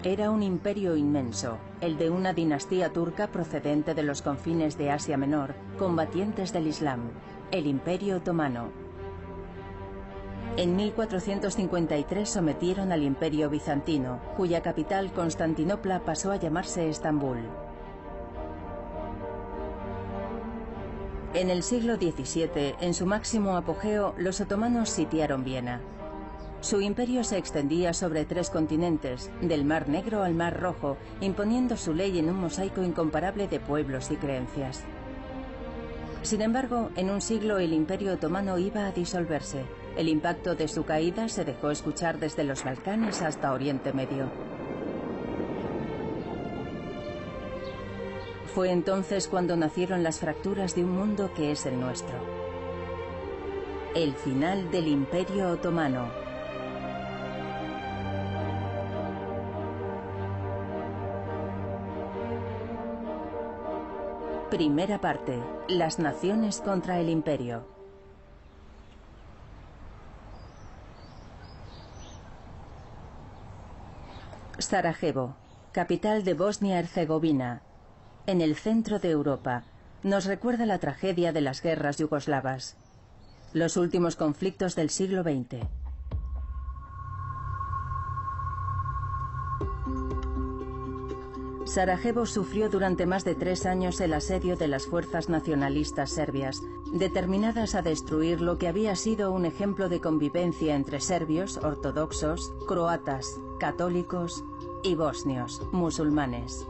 Era un imperio inmenso, el de una dinastía turca procedente de los confines de Asia Menor, combatientes del Islam, el Imperio Otomano. En 1453 sometieron al Imperio Bizantino, cuya capital, Constantinopla, pasó a llamarse Estambul. En el siglo XVII, en su máximo apogeo, los otomanos sitiaron Viena. Su imperio se extendía sobre 3 continentes, del Mar Negro al Mar Rojo, imponiendo su ley en un mosaico incomparable de pueblos y creencias. Sin embargo, en un siglo el Imperio Otomano iba a disolverse. El impacto de su caída se dejó escuchar desde los Balcanes hasta Oriente Medio. Fue entonces cuando nacieron las fracturas de un mundo que es el nuestro. El final del Imperio Otomano. Primera parte. Las naciones contra el Imperio. Sarajevo, capital de Bosnia-Herzegovina, en el centro de Europa, nos recuerda la tragedia de las guerras yugoslavas, los últimos conflictos del siglo XX. Sarajevo sufrió durante más de 3 años el asedio de las fuerzas nacionalistas serbias, determinadas a destruir lo que había sido un ejemplo de convivencia entre serbios, ortodoxos, croatas, católicos y bosnios, musulmanes.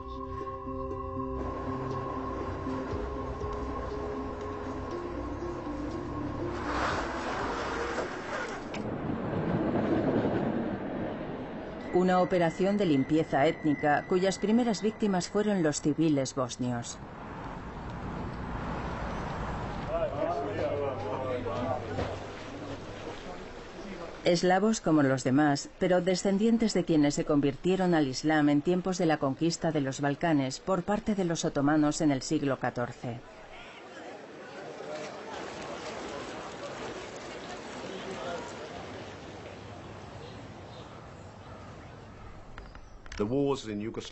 Una operación de limpieza étnica cuyas primeras víctimas fueron los civiles bosnios. Eslavos como los demás, pero descendientes de quienes se convirtieron al Islam en tiempos de la conquista de los Balcanes por parte de los otomanos en el siglo XIV.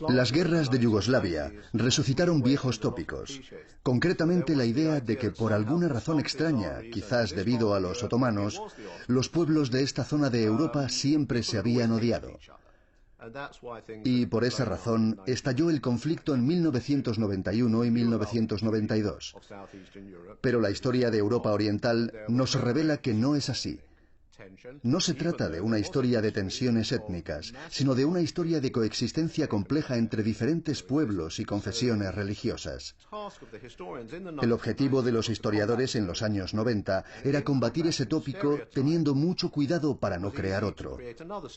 Las guerras de Yugoslavia resucitaron viejos tópicos, concretamente la idea de que por alguna razón extraña, quizás debido a los otomanos, los pueblos de esta zona de Europa siempre se habían odiado. Y por esa razón estalló el conflicto en 1991 y 1992. Pero la historia de Europa Oriental nos revela que no es así. No se trata de una historia de tensiones étnicas, sino de una historia de coexistencia compleja entre diferentes pueblos y confesiones religiosas. El objetivo de los historiadores en los años 90 era combatir ese tópico teniendo mucho cuidado para no crear otro,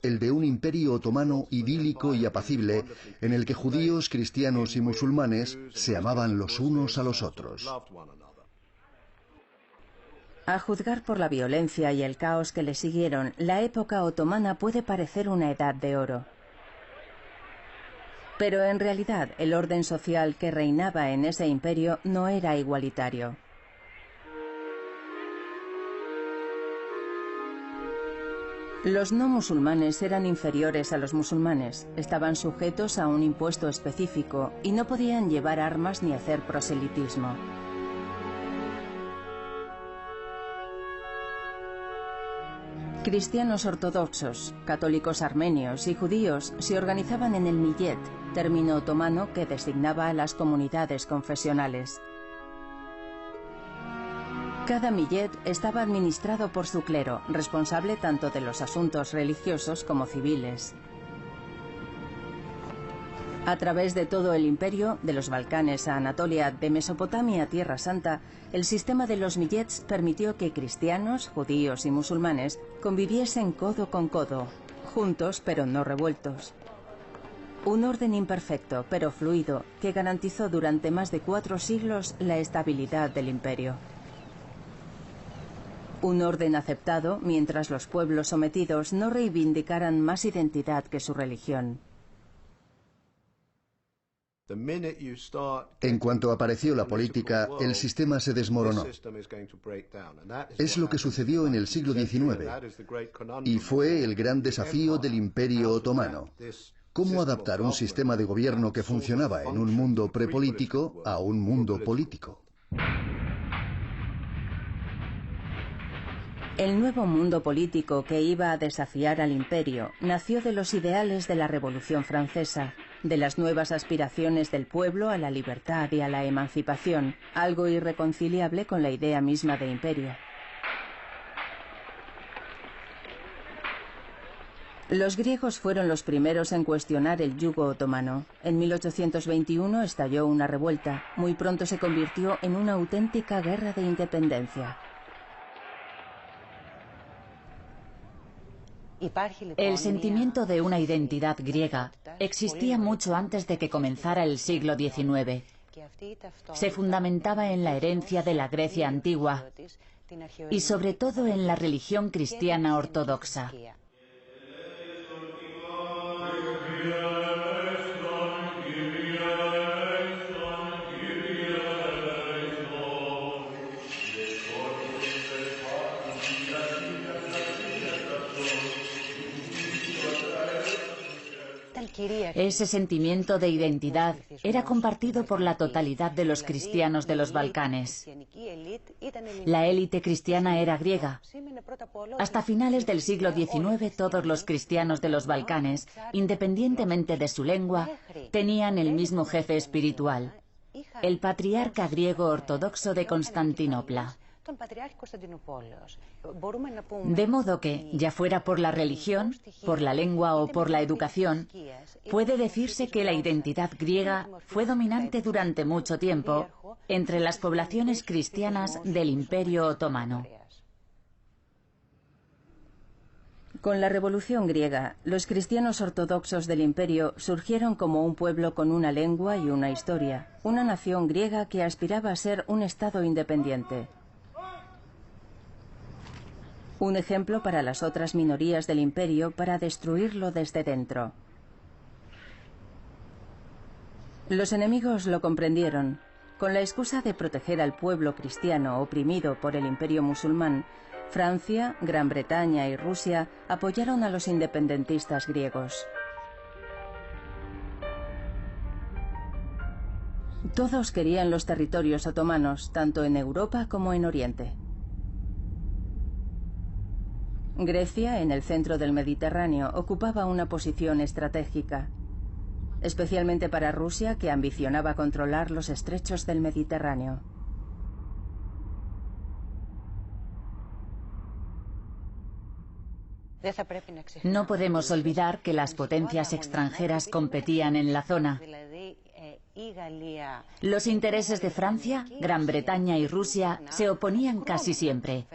el de un imperio otomano idílico y apacible en el que judíos, cristianos y musulmanes se amaban los unos a los otros. A juzgar por la violencia y el caos que le siguieron, la época otomana puede parecer una edad de oro. Pero en realidad el orden social que reinaba en ese imperio no era igualitario. Los no musulmanes eran inferiores a los musulmanes, estaban sujetos a un impuesto específico y no podían llevar armas ni hacer proselitismo. Cristianos ortodoxos, católicos armenios y judíos se organizaban en el millet, término otomano que designaba a las comunidades confesionales. Cada millet estaba administrado por su clero, responsable tanto de los asuntos religiosos como civiles. A través de todo el imperio, de los Balcanes a Anatolia, de Mesopotamia a Tierra Santa, el sistema de los millets permitió que cristianos, judíos y musulmanes conviviesen codo con codo, juntos pero no revueltos. Un orden imperfecto pero fluido que garantizó durante más de 4 siglos la estabilidad del imperio. Un orden aceptado mientras los pueblos sometidos no reivindicaran más identidad que su religión. En cuanto apareció la política, el sistema se desmoronó. Es lo que sucedió en el siglo XIX y fue el gran desafío del Imperio Otomano. cómo adaptar un sistema de gobierno que funcionaba en un mundo prepolítico a un mundo político. El nuevo mundo político que iba a desafiar al imperio nació de los ideales de la Revolución Francesa, de las nuevas aspiraciones del pueblo a la libertad y a la emancipación, algo irreconciliable con la idea misma de imperio. Los griegos fueron los primeros en cuestionar el yugo otomano. En 1821 estalló una revuelta. Muy pronto se convirtió en una auténtica guerra de independencia. El sentimiento de una identidad griega existía mucho antes de que comenzara el siglo XIX. Se fundamentaba en la herencia de la Grecia antigua y sobre todo en la religión cristiana ortodoxa. Ese sentimiento de identidad era compartido por la totalidad de los cristianos de los Balcanes. La élite cristiana era griega. Hasta finales del siglo XIX, todos los cristianos de los Balcanes, independientemente de su lengua, tenían el mismo jefe espiritual, el patriarca griego ortodoxo de Constantinopla. De modo que, ya fuera por la religión, por la lengua o por la educación, puede decirse que la identidad griega fue dominante durante mucho tiempo entre las poblaciones cristianas del Imperio Otomano. Con la Revolución griega, los cristianos ortodoxos del imperio surgieron como un pueblo con una lengua y una historia, una nación griega que aspiraba a ser un estado independiente. Un ejemplo para las otras minorías del imperio para destruirlo desde dentro. Los enemigos lo comprendieron. Con la excusa de proteger al pueblo cristiano oprimido por el imperio musulmán, Francia, Gran Bretaña y Rusia apoyaron a los independentistas griegos. Todos querían los territorios otomanos, tanto en Europa como en Oriente. Grecia, en el centro del Mediterráneo, ocupaba una posición estratégica, especialmente para Rusia, que ambicionaba controlar los estrechos del Mediterráneo. No podemos olvidar que las potencias extranjeras competían en la zona. Los intereses de Francia, Gran Bretaña y Rusia se oponían casi siempre.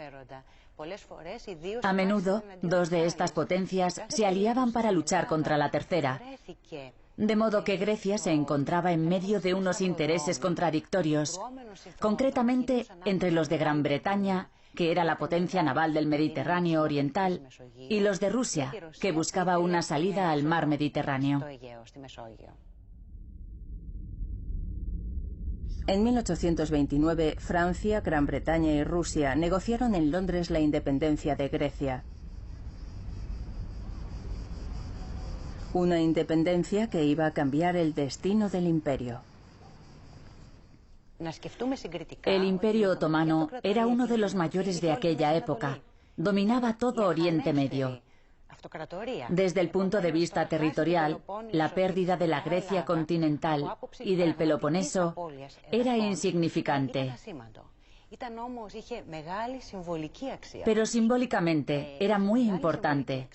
A menudo, dos de estas potencias se aliaban para luchar contra la tercera, de modo que Grecia se encontraba en medio de unos intereses contradictorios, concretamente entre los de Gran Bretaña, que era la potencia naval del Mediterráneo oriental, y los de Rusia, que buscaba una salida al mar Mediterráneo. En 1829, Francia, Gran Bretaña y Rusia negociaron en Londres la independencia de Grecia. Una independencia que iba a cambiar el destino del imperio. El Imperio Otomano era uno de los mayores de aquella época. Dominaba todo Oriente Medio. Desde el punto de vista territorial, la pérdida de la Grecia continental y del Peloponeso era insignificante. Pero simbólicamente era muy importante.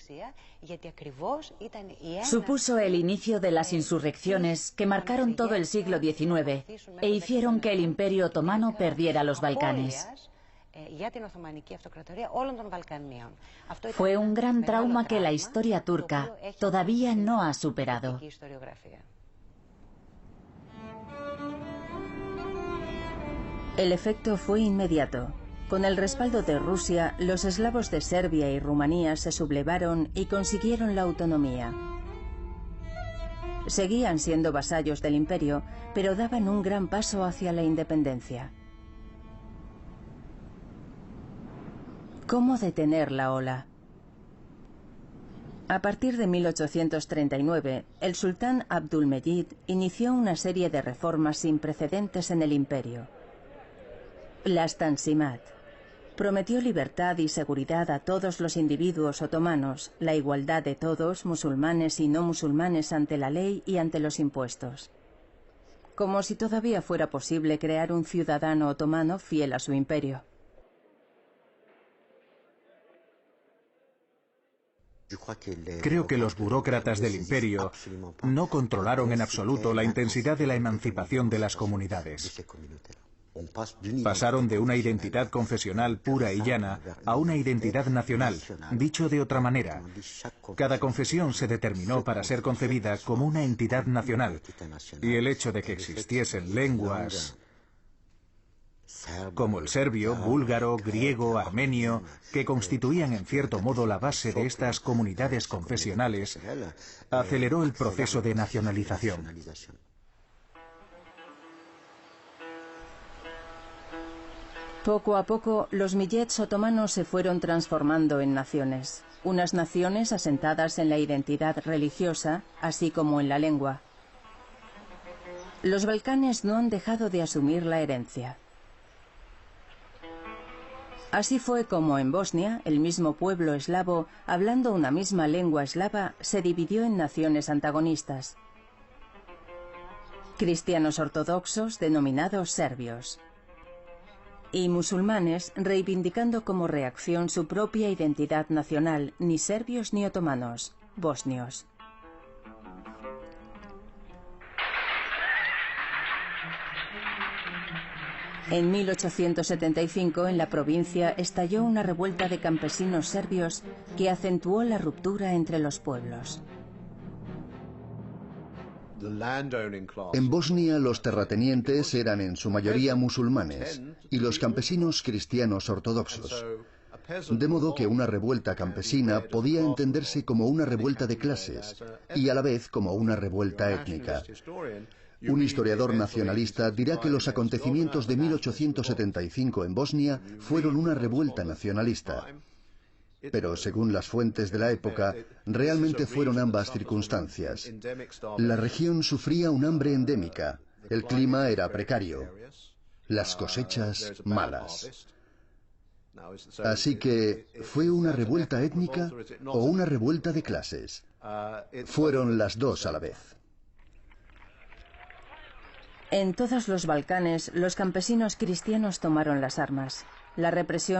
Supuso el inicio de las insurrecciones que marcaron todo el siglo XIX e hicieron que el Imperio Otomano perdiera los Balcanes. Fue un gran trauma que la historia turca todavía no ha superado. El efecto fue inmediato. Con el respaldo de Rusia, los eslavos de Serbia y Rumanía se sublevaron y consiguieron la autonomía. Seguían siendo vasallos del imperio, pero daban un gran paso hacia la independencia. ¿Cómo detener la ola? A partir de 1839, el sultán Abdülmecid inició una serie de reformas sin precedentes en el imperio. Las Tanzimat. Prometió libertad y seguridad a todos los individuos otomanos, la igualdad de todos, musulmanes y no musulmanes, ante la ley y ante los impuestos. Como si todavía fuera posible crear un ciudadano otomano fiel a su imperio. Creo que los burócratas del imperio no controlaron en absoluto la intensidad de la emancipación de las comunidades. Pasaron de una identidad confesional pura y llana a una identidad nacional. Dicho de otra manera, cada confesión se determinó para ser concebida como una entidad nacional, y el hecho de que existiesen lenguas como el serbio, búlgaro, griego, armenio, que constituían en cierto modo la base de estas comunidades confesionales, aceleró el proceso de nacionalización. Poco a poco, los millets otomanos se fueron transformando en naciones. Unas naciones asentadas en la identidad religiosa, así como en la lengua. Los Balcanes no han dejado de asumir la herencia. Así fue como en Bosnia, el mismo pueblo eslavo, hablando una misma lengua eslava, se dividió en naciones antagonistas. Cristianos ortodoxos, denominados serbios. Y musulmanes, reivindicando como reacción su propia identidad nacional, ni serbios ni otomanos, bosnios. En 1875, en la provincia, estalló una revuelta de campesinos serbios que acentuó la ruptura entre los pueblos. En Bosnia, los terratenientes eran en su mayoría musulmanes y los campesinos cristianos ortodoxos. De modo que una revuelta campesina podía entenderse como una revuelta de clases y a la vez como una revuelta étnica. Un historiador nacionalista dirá que los acontecimientos de 1875 en Bosnia fueron una revuelta nacionalista. Pero según las fuentes de la época, realmente fueron ambas circunstancias. La región sufría un hambre endémica, el clima era precario, las cosechas malas. Así que, ¿fue una revuelta étnica o una revuelta de clases? Fueron las dos a la vez. En todos los Balcanes, los campesinos cristianos tomaron las armas. La represión